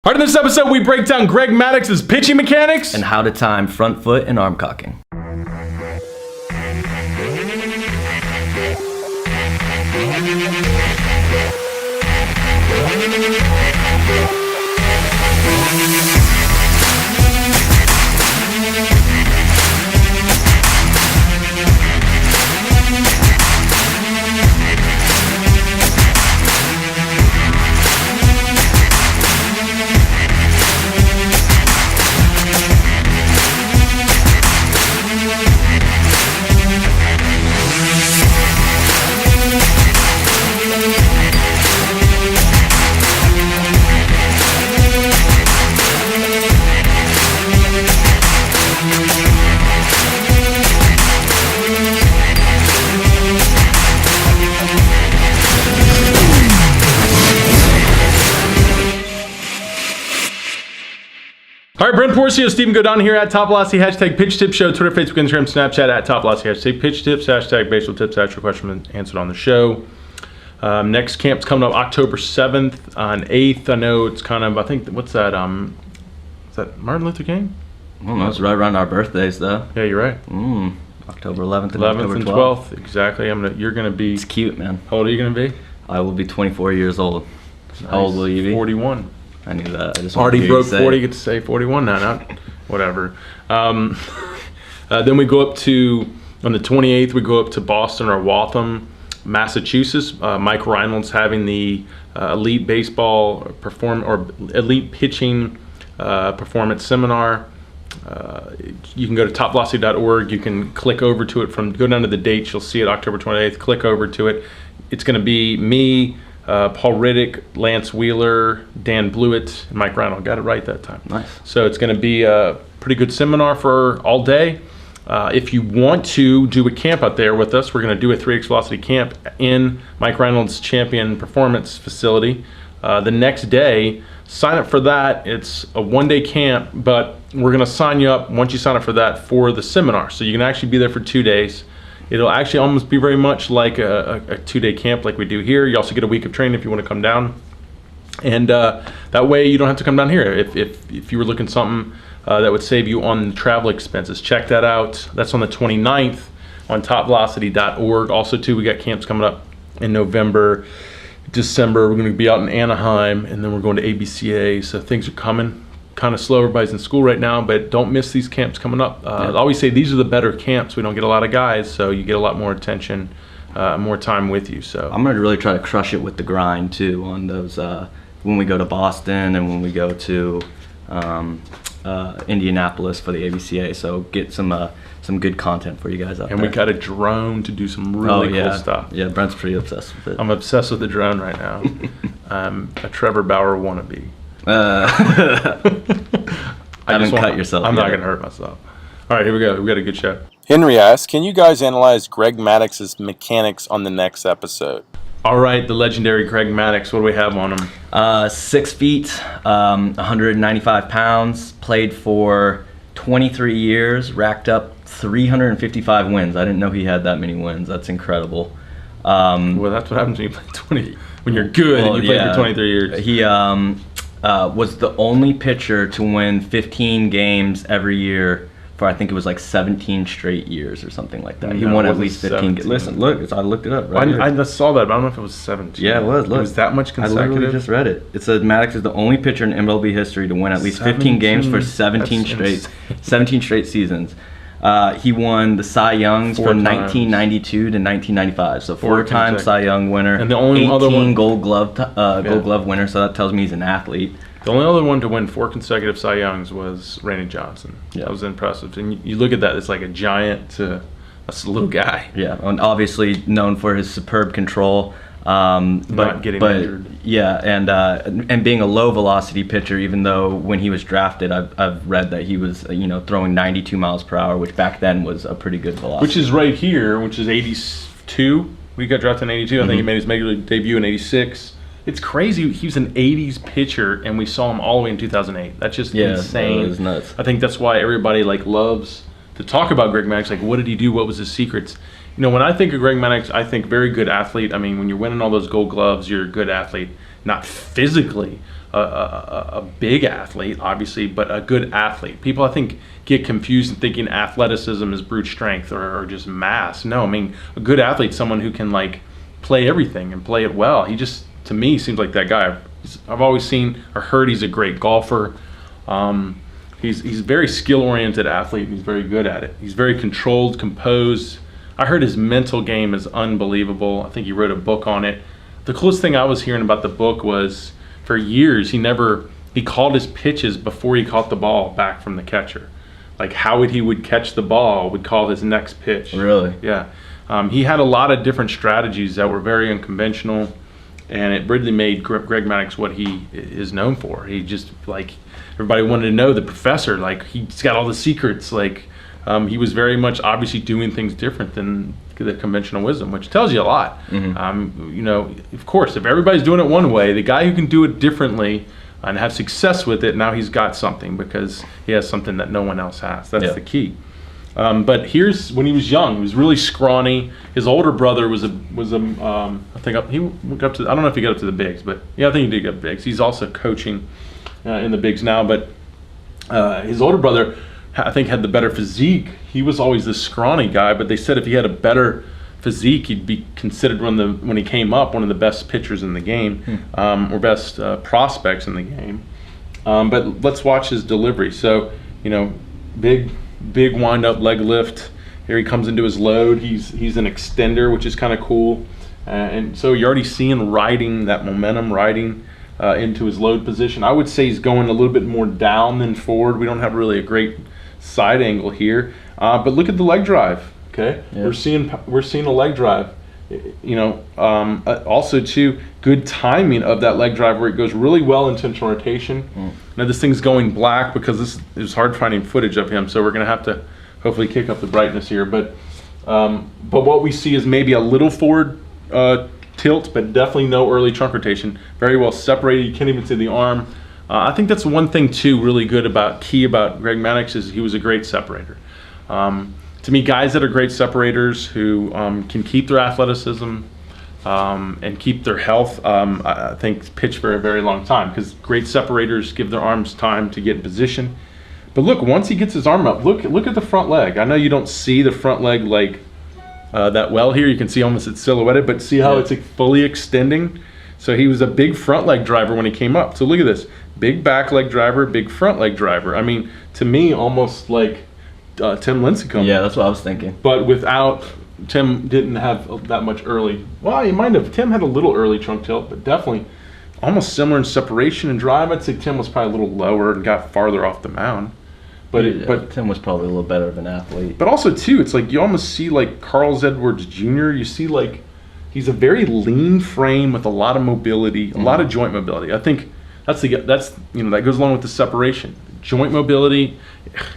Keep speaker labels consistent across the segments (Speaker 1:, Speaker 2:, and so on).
Speaker 1: All right, in this episode, we break down Greg Maddux's pitching mechanics
Speaker 2: and how to time front foot and arm cocking.
Speaker 1: All right, Brent Porcio, Stephen Godon here at Top Velocity, hashtag Pitch Tip Show, Twitter, Facebook, Instagram, Snapchat at Top Velocity, hashtag Pitch Tips, hashtag Baseball Tips, ask your question answered on the show. Next camp's coming up October 7th on 8th. I know it's kind of, I think, what's that, is that Martin Luther King?
Speaker 2: Well, that's right around our birthdays, though.
Speaker 1: Yeah, you're right.
Speaker 2: October 11th and
Speaker 1: 11th
Speaker 2: October
Speaker 1: and
Speaker 2: 12th.
Speaker 1: Exactly. You're going to be.
Speaker 2: It's cute, man.
Speaker 1: How old are you going to be?
Speaker 2: I will be 24 years old.
Speaker 1: Nice.
Speaker 2: How old will you be?
Speaker 1: 41.
Speaker 2: I knew that. I just
Speaker 1: Already broke 40.
Speaker 2: Say.
Speaker 1: Get to say 41 now. Not whatever. Then we go up to, on the 28th, we go up to Boston or Waltham, Massachusetts. Mike Reynolds having the elite baseball elite pitching performance seminar. You can go to topvelocity.org. You can click over to it go down to the dates. You'll see it October 28th. Click over to it. It's going to be me, Paul Riddick, Lance Wheeler, Dan Blewett, and Mike Reynolds. Got it right that time.
Speaker 2: Nice.
Speaker 1: So it's going to be a pretty good seminar for all day. If you want to do a camp out there with us, we're going to do a 3x Velocity camp in Mike Reynolds' Champion Performance facility. The next day, sign up for that. It's a one-day camp, but we're going to sign you up once you sign up for that for the seminar. So you can actually be there for 2 days. It'll actually almost be very much like a 2-day camp like we do here. You also get a week of training if you want to come down. And that way you don't have to come down here. If you were looking something that would save you on travel expenses, check that out. That's on the 29th on topvelocity.org. Also, too, we got camps coming up in November, December. We're going to be out in Anaheim, and then we're going to ABCA. So things are coming. Kind of slow. Everybody's in school right now, but don't miss these camps coming up. I always say these are the better camps. We don't get a lot of guys, so you get a lot more attention, more time with you. So
Speaker 2: I'm going to really try to crush it with the grind too on those when we go to Boston and when we go to Indianapolis for the ABCA. So get some good content for you guys out there.
Speaker 1: And we got a drone to do some really cool stuff.
Speaker 2: Yeah, Brent's pretty obsessed with it.
Speaker 1: I'm obsessed with the drone right now. I'm a Trevor Bauer wannabe.
Speaker 2: Cut yourself.
Speaker 1: I'm not going to hurt myself. All right, here we go. We got a good show.
Speaker 3: Henry asks, can you guys analyze Greg Maddux's mechanics on the next episode?
Speaker 1: All right, the legendary Greg Maddux. What do we have on him?
Speaker 2: 6 feet, 195 pounds, played for 23 years, racked up 355 wins. I didn't know he had that many wins. That's incredible.
Speaker 1: Well, that's what happens when you play 20. When you're good and you play for 23 years.
Speaker 2: He was the only pitcher to win 15 games every year for, I think it was like 17 straight years or something like that. He won at least 15 games. Listen, look, I looked it up. Right
Speaker 1: I saw that, but I don't know if it was 17.
Speaker 2: Yeah, it was. Look.
Speaker 1: It was that much consecutive?
Speaker 2: I literally just read it. It said Maddux is the only pitcher in MLB history to win at least 15 games for 17 straight seasons. He won the Cy Youngs from 1992 to 1995, so four-time Cy Young winner, and the only 18 Gold Glove winner. So that tells me he's an athlete.
Speaker 1: The only other one to win 4 consecutive Cy Youngs was Randy Johnson. Yeah. That was impressive. And you look at that; it's like a giant to a little guy.
Speaker 2: Yeah, and obviously known for his superb control.
Speaker 1: Not getting injured.
Speaker 2: Yeah, and being a low velocity pitcher, even though when he was drafted, I've read that he was throwing 92 miles per hour, which back then was a pretty good velocity.
Speaker 1: Which is right here, which is 82. We got drafted in 82. I think he made his major league debut in 86. It's crazy. He was an 80s pitcher, and we saw him all the way in 2008. That's just insane.
Speaker 2: It was nuts.
Speaker 1: I think that's why everybody loves to talk about Greg Maddux. Like, what did he do? What was his secrets? When I think of Greg Maddux, I think very good athlete. I mean, when you're winning all those Gold Gloves, you're a good athlete. Not physically a big athlete, obviously, but a good athlete. People, I think, get confused in thinking athleticism is brute strength or just mass. No, I mean, a good athlete, someone who can like play everything and play it well. He just, to me, seems like that guy. I've always seen or heard he's a great golfer. He's a very skill-oriented athlete, and he's very good at it. He's very controlled, composed. I heard his mental game is unbelievable. I think he wrote a book on it. The coolest thing I was hearing about the book was, for years, he called his pitches before he caught the ball back from the catcher. Like how he would catch the ball, would call his next pitch.
Speaker 2: Really?
Speaker 1: Yeah. He had a lot of different strategies that were very unconventional, and it really made Greg Maddux what he is known for. He just, like, everybody wanted to know the professor. Like, he's got all the secrets. Like, he was very much obviously doing things different than the conventional wisdom, which tells you a lot. You know, of course, if everybody's doing it one way, the guy who can do it differently and have success with it, now he's got something because he has something that no one else has. That's the key. But here's when he was young. He was really scrawny. His older brother was I think he got up to, I don't know if he got up to the bigs, but yeah, I think he did get bigs. He's also coaching in the bigs now. But his older brother, I think, had the better physique. He was always this scrawny guy, but they said if he had a better physique, he'd be considered when he came up one of the best pitchers in the game, or best prospects in the game. But let's watch his delivery. So, you know, big wind up leg lift. Here he comes into his load. He's an extender, which is kind of cool. And so you're already seeing that momentum riding into his load position. I would say he's going a little bit more down than forward. We don't have really a great side angle here, but look at the leg drive. Okay, we're seeing a leg drive. You know, also too, good timing of that leg drive where it goes really well into intentional rotation. Now this thing's going black because this is hard finding footage of him, so we're gonna have to hopefully kick up the brightness here. But what we see is maybe a little forward tilt, but definitely no early trunk rotation. Very well separated. You can't even see the arm. I think that's one thing too really good about Greg Maddux is he was a great separator. To me, guys that are great separators who can keep their athleticism and keep their health, I think pitch for a very long time, because great separators give their arms time to get in position. But look, once he gets his arm up, look at the front leg. I know you don't see the front leg like that well here. You can see almost it's silhouetted, but see how it's fully extending? So he was a big front leg driver when he came up. So look at this. Big back leg driver, big front leg driver. I mean, to me, almost like Tim Lincecum.
Speaker 2: Yeah, that's what I was thinking.
Speaker 1: But without, Tim didn't have that much early. Well, you might have. Tim had a little early trunk tilt, but definitely almost similar in separation and drive. I'd say Tim was probably a little lower and got farther off the mound. But
Speaker 2: Tim was probably a little better of an athlete. But
Speaker 1: also, too, it's like you almost see like Carl Edwards Jr. You see like he's a very lean frame with a lot of mobility, a lot of joint mobility. I think that's that goes along with the separation. Joint mobility,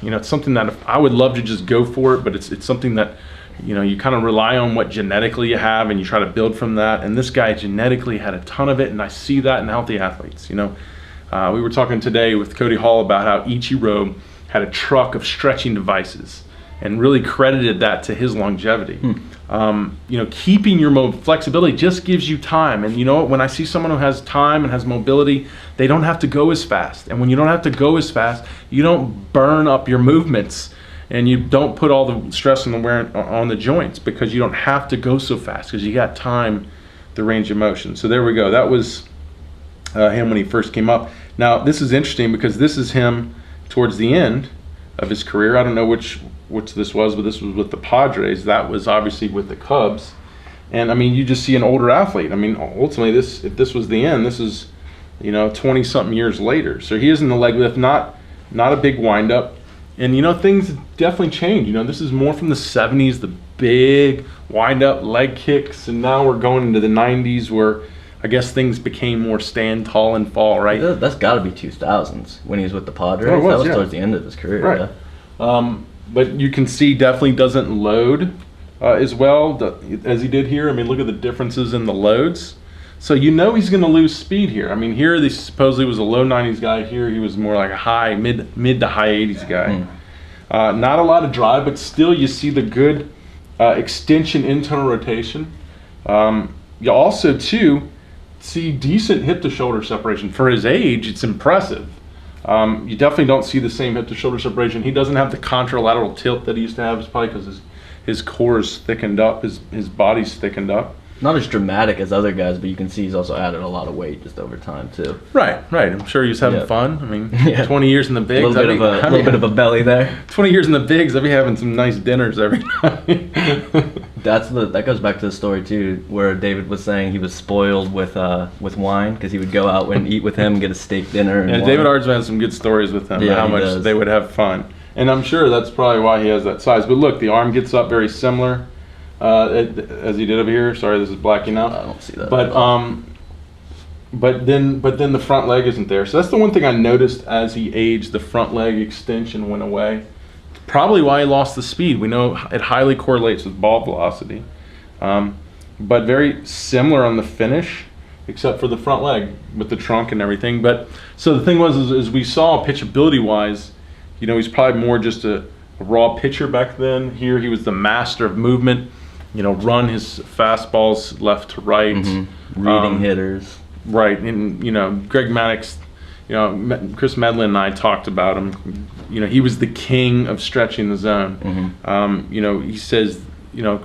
Speaker 1: it's something that I would love to just go for it, but it's something that you kind of rely on what genetically you have and you try to build from that. And this guy genetically had a ton of it, and I see that in healthy athletes. We were talking today with Cody Hall about how Ichiro had a truck of stretching devices and really credited that to his longevity. Keeping your flexibility just gives you time. And you know what? When I see someone who has time and has mobility, they don't have to go as fast. And when you don't have to go as fast, you don't burn up your movements and you don't put all the stress and the wear on the joints because you don't have to go so fast because you got time, the range of motion. So there we go. That was him when he first came up. Now, this is interesting because this is him towards the end of his career. I don't know which this was, but this was with the Padres. That was obviously with the Cubs. And I mean, you just see an older athlete. I mean, ultimately, if this was the end, this is 20-something years later. So he is in the leg lift, not a big windup. And things definitely change. This is more from the 70s, the big windup leg kicks, and now we're going into the 90s where I guess things became more stand tall and fall, right?
Speaker 2: That's got to be 2000s when he was with the Padres.
Speaker 1: That was
Speaker 2: towards the end of his career,
Speaker 1: right?
Speaker 2: Yeah.
Speaker 1: But you can see definitely doesn't load as well as he did here. I mean, look at the differences in the loads. So he's going to lose speed here. I mean, here he supposedly was a low 90s guy. Here he was more like a mid to high 80s guy. Not a lot of drive, but still you see the good extension internal rotation. You also too, see decent hip to shoulder separation for his age. It's impressive. You definitely don't see the same hip to shoulder separation. He doesn't have the contralateral tilt that he used to have. It's probably because his core is thickened up, his body's thickened up.
Speaker 2: Not as dramatic as other guys, but you can see he's also added a lot of weight just over time too.
Speaker 1: Right. I'm sure he was having fun. I mean, 20 years in the bigs.
Speaker 2: A little bit of a belly there.
Speaker 1: 20 years in the bigs, I'd be having some nice dinners every night.
Speaker 2: That goes back to the story too, where David was saying he was spoiled with wine because he would go out and eat with him, get a steak dinner. And
Speaker 1: David Ardsman has some good stories with him. How much
Speaker 2: does.
Speaker 1: They would have fun, and I'm sure that's probably why he has that size. But look, the arm gets up very similar. As he did over here. Sorry, this is blacking out.
Speaker 2: I don't see that.
Speaker 1: But then the front leg isn't there. So that's the one thing I noticed as he aged. The front leg extension went away. Probably why he lost the speed. We know it highly correlates with ball velocity, but very similar on the finish, except for the front leg with the trunk and everything. But so the thing was, is we saw pitchability wise, he's probably more just a raw pitcher back then. Here he was the master of movement. Run his fastballs left to right.
Speaker 2: Reading hitters.
Speaker 1: Right, and Greg Maddux, Chris Medlin and I talked about him. He was the king of stretching the zone. He says,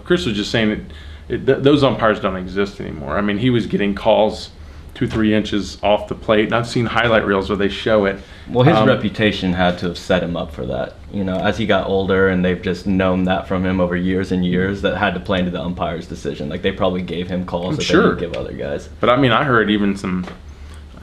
Speaker 1: Chris was just saying that those umpires don't exist anymore. I mean, he was getting calls 2-3 inches off the plate, and I've seen highlight reels where they show it.
Speaker 2: Well, his reputation had to have set him up for that. As he got older, and they've just known that from him over years and years, that had to play into the umpire's decision. Like, they probably gave him calls that they didn't give other guys.
Speaker 1: But I mean, I heard even some,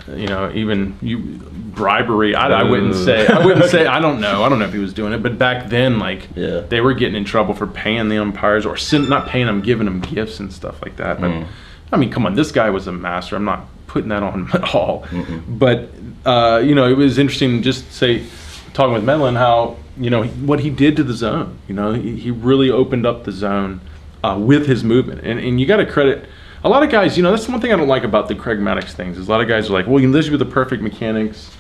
Speaker 1: bribery. I wouldn't say. I don't know if he was doing it, but back then, they were getting in trouble for paying the umpires or not paying them, giving them gifts and stuff like that. But I mean, come on, this guy was a master. I'm not putting that on him at all. But it was interesting just to say, talking with Medlin, how what he did to the zone. He really opened up the zone with his movement, and you got to credit a lot of guys. That's the one thing I don't like about the Craig Maddux things is a lot of guys are like, well, this is the perfect mechanics.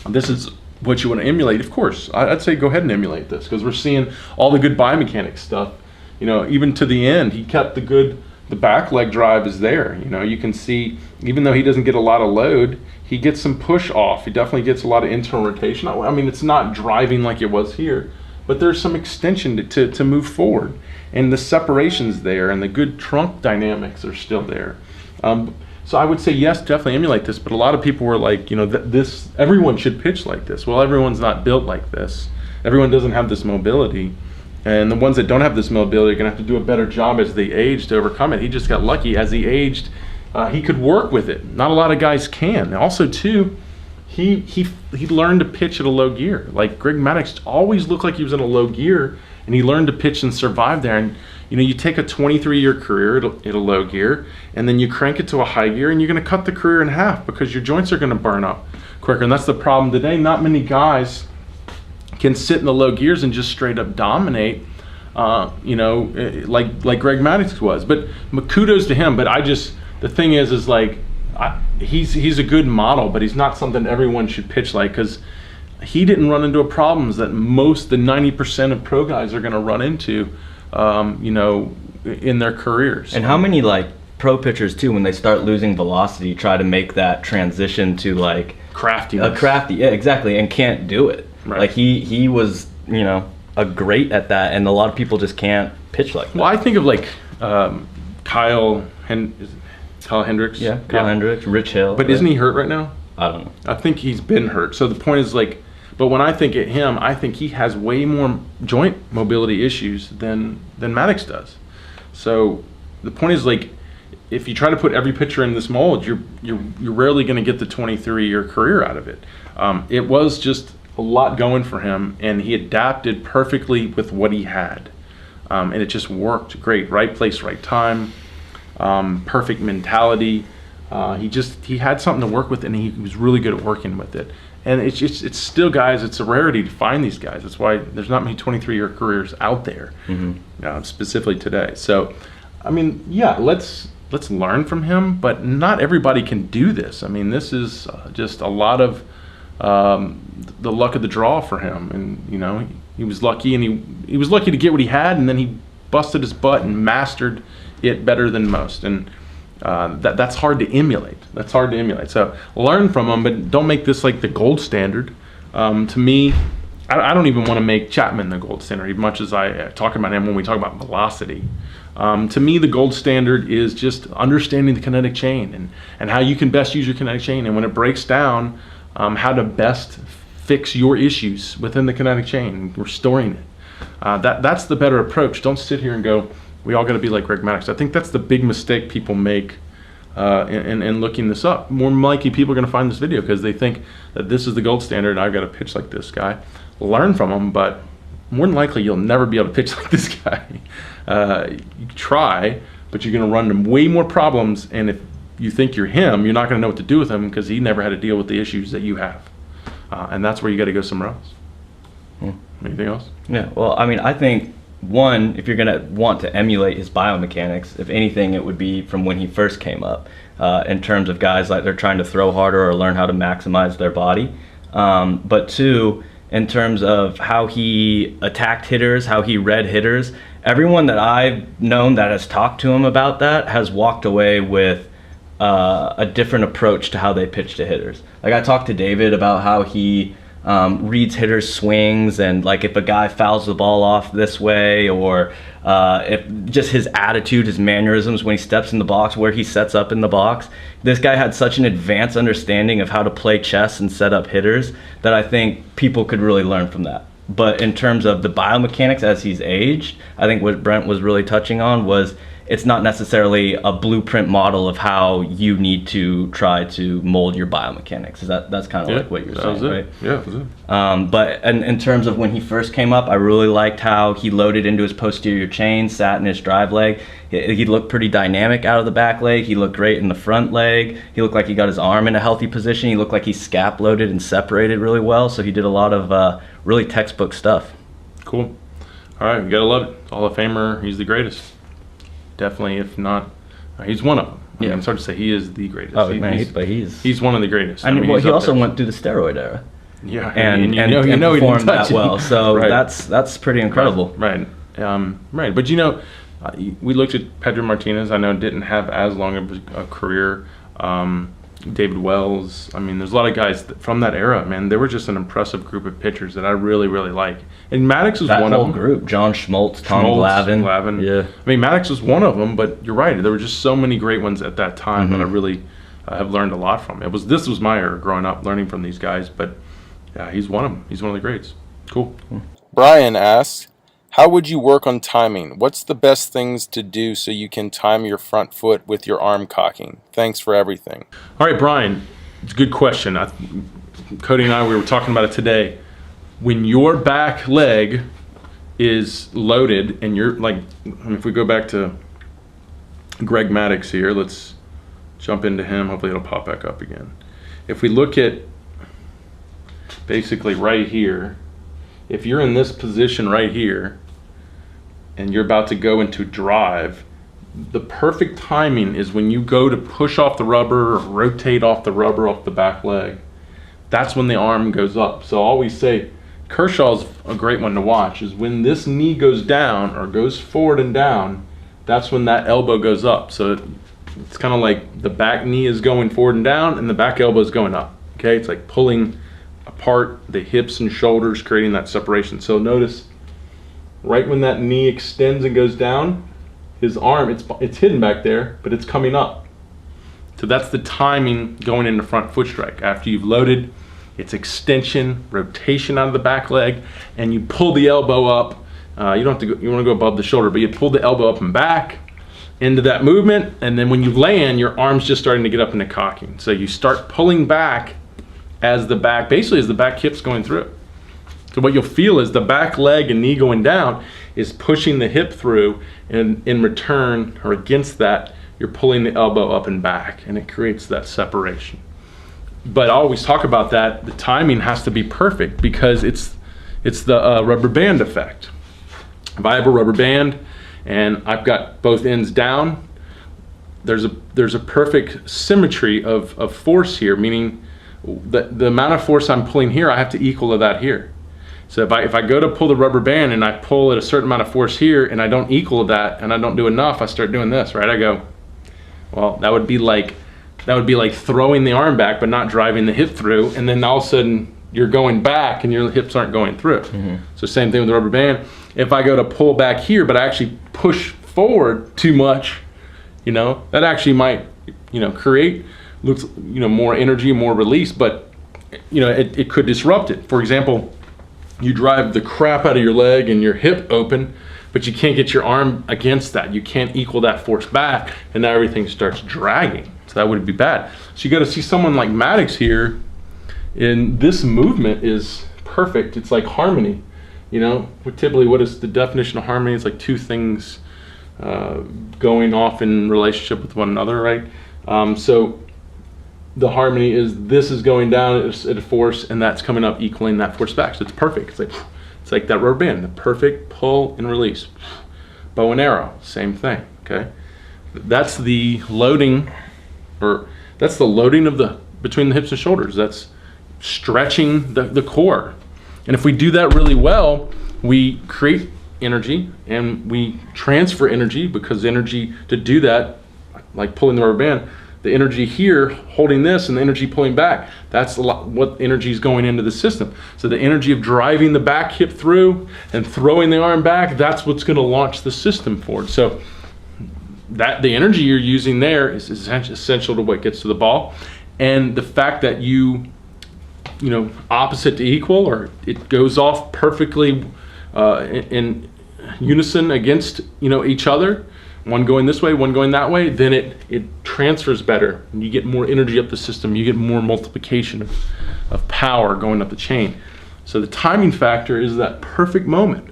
Speaker 1: This is what you want to emulate. Of course, I'd say go ahead and emulate this because we're seeing all the good biomechanics stuff. Even to the end, he kept the back leg drive is there. You can see, even though he doesn't get a lot of load, he gets some push off. He definitely gets a lot of internal rotation. I mean, it's not driving like it was here, but there's some extension to move forward. And the separation's there, and the good trunk dynamics are still there. So I would say, yes, definitely emulate this, but a lot of people were like, everyone should pitch like this. Well, everyone's not built like this. Everyone doesn't have this mobility. And the ones that don't have this mobility are going to have to do a better job as they age to overcome it. He just got lucky. As he aged, he could work with it. Not a lot of guys can. Also, too, he learned to pitch at a low gear. Like Greg Maddux always looked like he was in a low gear, and he learned to pitch and survive there. And you take a 23-year career at a low gear, and then you crank it to a high gear, and you're going to cut the career in half because your joints are going to burn up quicker. And that's the problem today. Not many guys can sit in the low gears and just straight up dominate, like Greg Maddux was. But kudos to him. But the thing is like, he's a good model, but he's not something everyone should pitch like, because he didn't run into problems that the 90% of pro guys are going to run into, in their careers.
Speaker 2: And how many pro pitchers too, when they start losing velocity, try to make that transition to
Speaker 1: craftiness.
Speaker 2: Yeah, exactly, and can't do it. Right. Like he was, a great at that, and a lot of people just can't pitch like that.
Speaker 1: Well, I think of Kyle Hendricks.
Speaker 2: Yeah, Kyle Hendricks, Rich Hill.
Speaker 1: But isn't he hurt right now?
Speaker 2: I don't know.
Speaker 1: I think he's been hurt. So the point is but when I think at him, I think he has way more joint mobility issues than Maddux does. So the point is if you try to put every pitcher in this mold, you're rarely going to get the 23-year career out of it. It was just a lot going for him, and he adapted perfectly with what he had, and it just worked great. Right place, right time, perfect mentality. He had something to work with, and he was really good at working with it. And it's still, guys, it's a rarity to find these guys. That's why there's not many 23-year careers out there, specifically today. So, I mean, yeah, let's learn from him, but not everybody can do this. I mean, this is just a lot of the luck of the draw for him. And, he was lucky, and he was lucky to get what he had, and then he busted his butt and mastered it better than most. And, That's hard to emulate. So learn from them, but don't make this like the gold standard. To me, I don't even want to make Chapman the gold standard, as much as I talk about him when we talk about velocity. To me, the gold standard is just understanding the kinetic chain and how you can best use your kinetic chain, and when it breaks down, how to best fix your issues within the kinetic chain, restoring it. That's the better approach. Don't sit here and go, we all got to be like Greg Maddux. I think that's the big mistake people make in looking this up. More than likely, people are going to find this video because they think that this is the gold standard and I've got to pitch like this guy. Learn from him, but more than likely, you'll never be able to pitch like this guy. You try, but you're going to run into way more problems, and if you think you're him, you're not going to know what to do with him because he never had to deal with the issues that you have. And that's where you got to go somewhere else. Anything else?
Speaker 2: Yeah, well, I mean, I think, one, if you're going to want to emulate his biomechanics, if anything, it would be from when he first came up, in terms of guys like they're trying to throw harder or learn how to maximize their body. But two, in terms of how he attacked hitters, how he read hitters, everyone that I've known that has talked to him about that has walked away with a different approach to how they pitch to hitters. Like, I talked to David about how he reads hitters' swings, and like if a guy fouls the ball off this way, or if just his attitude, his mannerisms when he steps in the box, where he sets up in the box. This guy had such an advanced understanding of how to play chess and set up hitters that I think people could really learn from that. But in terms of the biomechanics as he's aged, I think what Brent was really touching on was it's not necessarily a blueprint model of how you need to try to mold your biomechanics. That's kind of like what you're saying, right?
Speaker 1: Yeah, that was it.
Speaker 2: But in terms of when he first came up, I really liked how he loaded into his posterior chain, sat in his drive leg. He looked pretty dynamic out of the back leg. He looked great in the front leg. He looked like he got his arm in a healthy position. He looked like he scap loaded and separated really well. So he did a lot of really textbook stuff.
Speaker 1: Cool. All right, you gotta love it. Hall of Famer. He's the greatest. Definitely, if not, he's one of them. I mean, it's hard to say he is the greatest.
Speaker 2: Oh, man, but he's
Speaker 1: one of the greatest.
Speaker 2: I mean, well, he also went through the steroid era.
Speaker 1: Yeah,
Speaker 2: and
Speaker 1: you know he
Speaker 2: performed
Speaker 1: didn't touch
Speaker 2: that well. So
Speaker 1: right.
Speaker 2: that's pretty incredible.
Speaker 1: Right. Right. But we looked at Pedro Martinez. I know didn't have as long of a career. David Wells. I mean, there's a lot of guys from that era, man. They were just an impressive group of pitchers that I really, really like. And Maddux was one of them.
Speaker 2: That whole group, John Schmaltz, Tom Glavine.
Speaker 1: Yeah. I mean, Maddux was one of them, but you're right. There were just so many great ones at that time that I really have learned a lot from. This was my era growing up, learning from these guys. But yeah, he's one of them. He's one of the greats. Cool.
Speaker 3: Brian asks, how would you work on timing? What's the best things to do so you can time your front foot with your arm cocking? Thanks for everything.
Speaker 1: All right, Brian, it's a good question. Cody and I, we were talking about it today. When your back leg is loaded and you're like, if we go back to Greg Maddux here, let's jump into him. Hopefully it'll pop back up again. If we look at basically right here, if you're in this position right here and you're about to go into drive, the perfect timing is when you go to push off the rubber or rotate off the rubber off the back leg. That's when the arm goes up. So I always say, Kershaw's a great one to watch, is when this knee goes down or goes forward and down, that's when that elbow goes up. So it's kind of like the back knee is going forward and down and the back elbow is going up. Okay, it's like pulling apart the hips and shoulders, creating that separation. So notice right when that knee extends and goes down, his arm, it's hidden back there, but it's coming up. So that's the timing going into front foot strike. After you've loaded, it's extension, rotation out of the back leg, and you pull the elbow up. You don't have to go, you want to go above the shoulder, but you pull the elbow up and back into that movement, and then when you land, your arm's just starting to get up into cocking. So you start pulling back as the back, basically as the back hip's going through. So what you'll feel is the back leg and knee going down is pushing the hip through, and in return or against that, you're pulling the elbow up and back, and it creates that separation. But I always talk about that, the timing has to be perfect because it's the rubber band effect. If I have a rubber band and I've got both ends down, there's a perfect symmetry of force here, meaning the amount of force I'm pulling here, I have to equal to that here. So if I go to pull the rubber band and I pull at a certain amount of force here and I don't equal that and I don't do enough, I start doing this, right? I go, Well, that would be like throwing the arm back but not driving the hip through, and then all of a sudden you're going back and your hips aren't going through. So same thing with the rubber band. If I go to pull back here but I actually push forward too much, that actually might create more energy, more release, but it could disrupt it. For example, you drive the crap out of your leg and your hip open, but you can't get your arm against that. You can't equal that force back, and now everything starts dragging. So that would be bad. So you got to see someone like Maddux here, and this movement is perfect. It's like harmony. Typically, what is the definition of harmony? It's like two things going off in relationship with one another, right? So the harmony is this is going down at a force, and that's coming up equaling that force back. So it's perfect. It's like that rubber band, the perfect pull and release. Bow and arrow, same thing. Okay, that's the loading, of between the hips and shoulders. That's stretching the core, and if we do that really well, we create energy and we transfer energy, because energy to do that, like pulling the rubber band. The energy here holding this and the energy pulling back, that's what energy is going into the system. So the energy of driving the back hip through and throwing the arm back, that's what's going to launch the system forward. So that the energy you're using there is essential to what gets to the ball. And the fact that you opposite to equal, or it goes off perfectly in unison against each other, one going this way, one going that way, then it transfers better, and you get more energy up the system. You get more multiplication of power going up the chain. So the timing factor is that perfect moment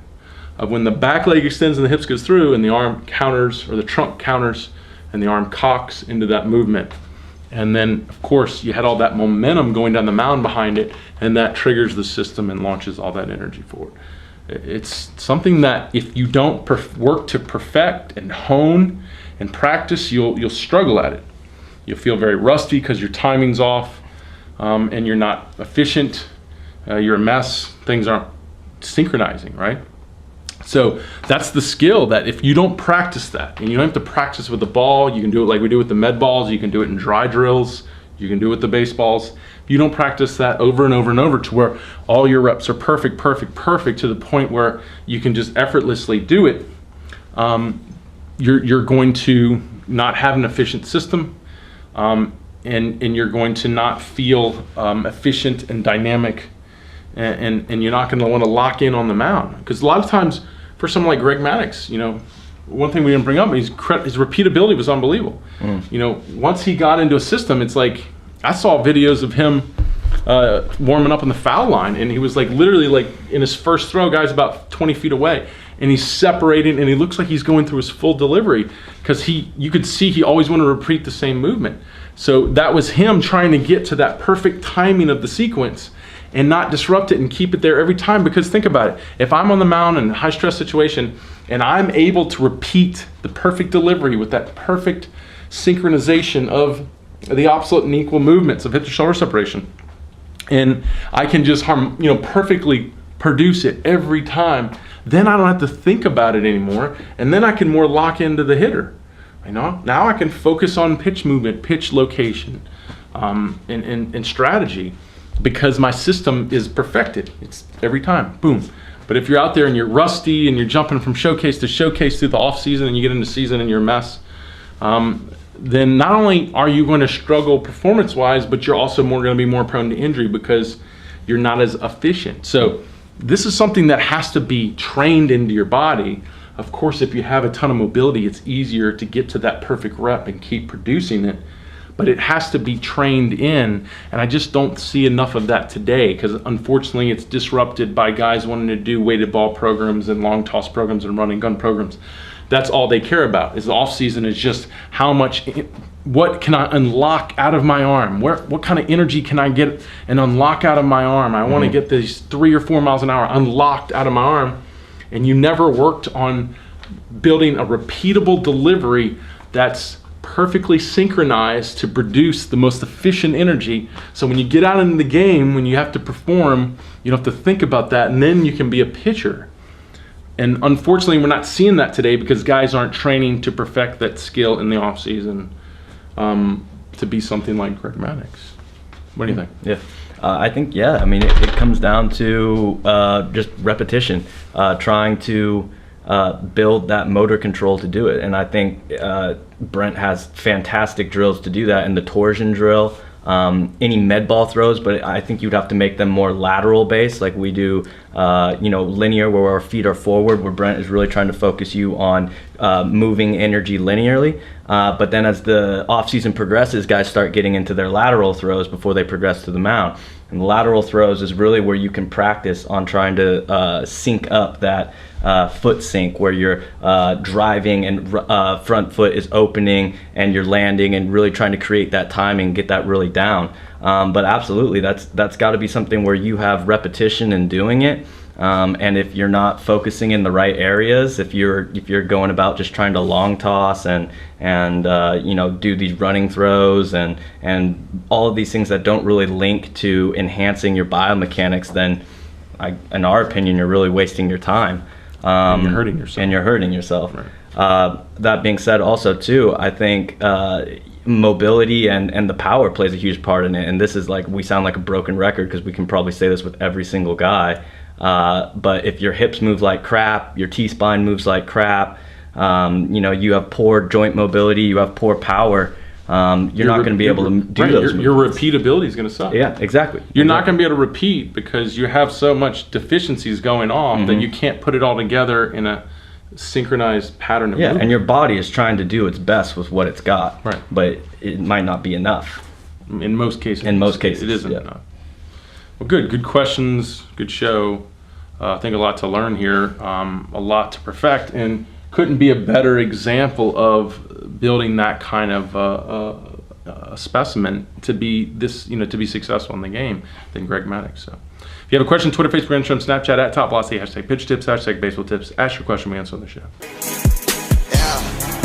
Speaker 1: of when the back leg extends and the hips goes through, and the arm counters, or the trunk counters, and the arm cocks into that movement. And then, of course, you had all that momentum going down the mound behind it, and that triggers the system and launches all that energy forward. It's something that if you don't work to perfect and hone and practice, you'll struggle at it. You'll feel very rusty because your timing's off, and you're not efficient. You're a mess. Things aren't synchronizing, right? So that's the skill that if you don't practice that, and you don't have to practice with the ball, you can do it like we do with the med balls, you can do it in dry drills, you can do it with the baseballs. If you don't practice that over and over and over to where all your reps are perfect to the point where you can just effortlessly do it, you're going to not have an efficient system, and you're going to not feel efficient and dynamic, and you're not going to want to lock in on the mound. Because a lot of times for someone like Greg Maddux, one thing we didn't bring up, his repeatability was unbelievable. Once he got into a system, it's like I saw videos of him warming up on the foul line, and he was literally in his first throw, guy's about 20 feet away, and he's separating, and he looks like he's going through his full delivery, because you could see he always wanted to repeat the same movement. So that was him trying to get to that perfect timing of the sequence and not disrupt it and keep it there every time. Because think about it, if I'm on the mound in a high stress situation and I'm able to repeat the perfect delivery with that perfect synchronization of the opposite and equal movements of hip to shoulder separation, and I can just perfectly produce it every time, then I don't have to think about it anymore, and then I can more lock into the hitter. Now I can focus on pitch movement, pitch location, and strategy, because my system is perfected. It's every time, boom. But if you're out there and you're rusty and you're jumping from showcase to showcase through the off season, and you get into season and you're a mess, then not only are you going to struggle performance-wise, but you're also going to be more prone to injury because you're not as efficient. So this is something that has to be trained into your body. Of course, if you have a ton of mobility, it's easier to get to that perfect rep and keep producing it. But it has to be trained in, and I just don't see enough of that today, because unfortunately it's disrupted by guys wanting to do weighted ball programs and long toss programs and running gun programs. That's all they care about. Is the off season is just what can I unlock out of my arm? What kind of energy can I get and unlock out of my arm? I want to get these 3 or 4 miles an hour unlocked out of my arm, and you never worked on building a repeatable delivery that's perfectly synchronized to produce the most efficient energy. So when you get out into the game, when you have to perform, you don't have to think about that, and then you can be a pitcher. And unfortunately, we're not seeing that today because guys aren't training to perfect that skill in the off season. to be something like Greg Maddux. What do you think?
Speaker 2: Yeah. I think, I mean, it comes down to just repetition, trying to build that motor control to do it. And I think Brent has fantastic drills to do that, and the torsion drill, any med ball throws, but I think you'd have to make them more lateral based, like we do, linear, where our feet are forward, where Brent is really trying to focus you on moving energy linearly. But then as the off season progresses, guys start getting into their lateral throws before they progress to the mount. And the lateral throws is really where you can practice on trying to sync up that foot sync, where you're driving and front foot is opening and you're landing, and really trying to create that timing, get that really down. But absolutely, that's got to be something where you have repetition in doing it. And if you're not focusing in the right areas, if you're going about just trying to long toss and do these running throws and all of these things that don't really link to enhancing your biomechanics, then in our opinion, you're really wasting your time.
Speaker 1: And you're hurting yourself.
Speaker 2: Right. That being said, also too, I think mobility and the power plays a huge part in it. And this is like, we sound like a broken record because we can probably say this with every single guy. But if your hips move like crap, your T-spine moves like crap, you have poor joint mobility, you have poor power, you're not going to be able to do those.
Speaker 1: Your repeatability is going to suck.
Speaker 2: Yeah, exactly.
Speaker 1: You're not going to be able to repeat because you have so much deficiencies going on that you can't put it all together in a synchronized pattern of movement.
Speaker 2: And your body is trying to do its best with what it's got,
Speaker 1: right? But
Speaker 2: it might not be enough.
Speaker 1: In most cases. It isn't enough. Well, good questions, good show. I think a lot to learn here, a lot to perfect, and couldn't be a better example of building that kind of a specimen to be to be successful in the game than Greg Maddux. So, if you have a question, Twitter, Facebook, Instagram, Snapchat @TopVelocity, #PitchTips, #BaseballTips. Ask your question, we answer on the show.
Speaker 4: Yeah.